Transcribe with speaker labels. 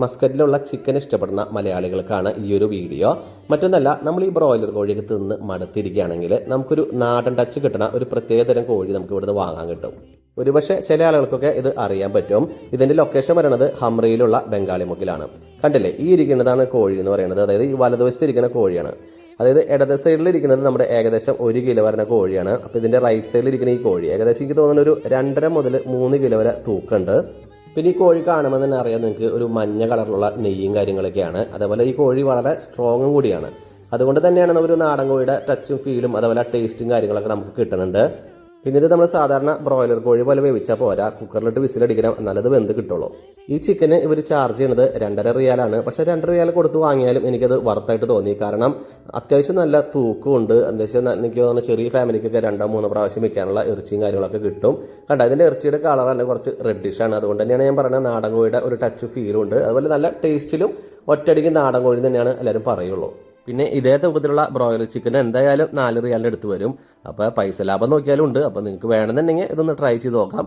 Speaker 1: മസ്കറ്റിലുള്ള chicken ഇഷ്ടപ്പെടുന്ന മലയാളികൾക്കാണ് ഈ ഒരു വീഡിയോ. മറ്റൊന്നല്ല, നമ്മൾ ഈ ബ്രോയിലർ കോഴിയൊക്കെ തിന്ന് മടുത്തിരിക്കുകയാണെങ്കിൽ നമുക്കൊരു നാടൻ ടച്ച് കിട്ടുന്ന ഒരു പ്രത്യേക തരം കോഴി നമുക്ക് ഇവിടുന്ന് വാങ്ങാൻ കിട്ടും. ഒരുപക്ഷെ ചില ആളുകൾക്കൊക്കെ ഇത് അറിയാൻ പറ്റും. ഇതിന്റെ ലൊക്കേഷൻ പറയുന്നത് ഹംറയിലുള്ള ബംഗാളി മുക്കിലാണ്. കണ്ടില്ലേ, ഈ ഇരിക്കുന്നതാണ് കോഴി എന്ന് പറയുന്നത്. അതായത് ഈ വലതുവശത്ത് ഇരിക്കുന്ന കോഴിയാണ്. അതായത് ഇടത് സൈഡിൽ ഇരിക്കുന്നത് നമ്മുടെ ഏകദേശം 1 കിലോ വരുന്ന കോഴിയാണ്. അപ്പോൾ ഇതിന്റെ റൈറ്റ് സൈഡിൽ ഇരിക്കുന്ന ഈ കോഴി ഏകദേശം എനിക്ക് തോന്നുന്ന ഒരു 2.5 മുതൽ 3 കിലോ വരെ തൂക്കമുണ്ട്. പിന്നെ ഈ കോഴി കാണുമ്പോൾ തന്നെ അറിയാം നിങ്ങൾക്ക്, ഒരു മഞ്ഞ കളറിലുള്ള നെയ്യും കാര്യങ്ങളൊക്കെയാണ്. അതേപോലെ ഈ കോഴി വളരെ സ്ട്രോങ്ങും കൂടിയാണ്. അതുകൊണ്ട് തന്നെയാണ് ഒരു നാടൻ കോഴിയുടെ ടച്ചും ഫീലും അതേപോലെ ടേസ്റ്റും കാര്യങ്ങളൊക്കെ നമുക്ക് കിട്ടുന്നുണ്ട്. പിന്നെ ഇത് നമ്മൾ സാധാരണ ബ്രോയിലർ കോഴി പോലെ വേവിച്ചാൽ പോരാ, കുക്കറിലിട്ട് വിസിലടിക്കണം, എന്നാലത് വെന്ത് കിട്ടുള്ളൂ. ഈ ചിക്കന് ഇവർ ചാർജ് ചെയ്യുന്നത് 2.5 റിയാലാണ്. പക്ഷേ 2 റിയാൽ കൊടുത്ത് വാങ്ങിയാലും എനിക്കത് വർത്തായിട്ട് തോന്നി. കാരണം അത്യാവശ്യം നല്ല തൂക്കമുണ്ട്. അത്യാവശ്യം എനിക്ക് തോന്നുന്നു ചെറിയ ഫാമിലിക്കൊക്കെ 2-3 പ്രാവശ്യം വെക്കാനുള്ള ഇറച്ചിയും കാര്യങ്ങളൊക്കെ കിട്ടും. കണ്ട, ഇതിൻ്റെ ഇറച്ചിയുടെ കളർ തന്നെ കുറച്ച് റെഡിഷാണ്. അതുകൊണ്ട് തന്നെയാണ് ഞാൻ പറയുന്നത് നാടൻ കോഴിയുടെ ഒരു ടച്ച് ഫീലും ഉണ്ട്. അതുപോലെ നല്ല ടേസ്റ്റിലും ഒറ്റയടിക്ക് നാടൻ കോഴി തന്നെയാണ് എല്ലാവരും പറയുള്ളൂ. പിന്നെ ഇതേ തൂക്കത്തിലുള്ള ബ്രോയിലർ ചിക്കൻ എന്തായാലും 4 റിയാലിൻ്റെ അടുത്ത് വരും. അപ്പോൾ പൈസ ലാഭം നോക്കിയാലും ഉണ്ട്. അപ്പോൾ നിങ്ങൾക്ക് വേണമെന്നുണ്ടെങ്കിൽ ഇതൊന്ന് ട്രൈ ചെയ്ത് നോക്കാം.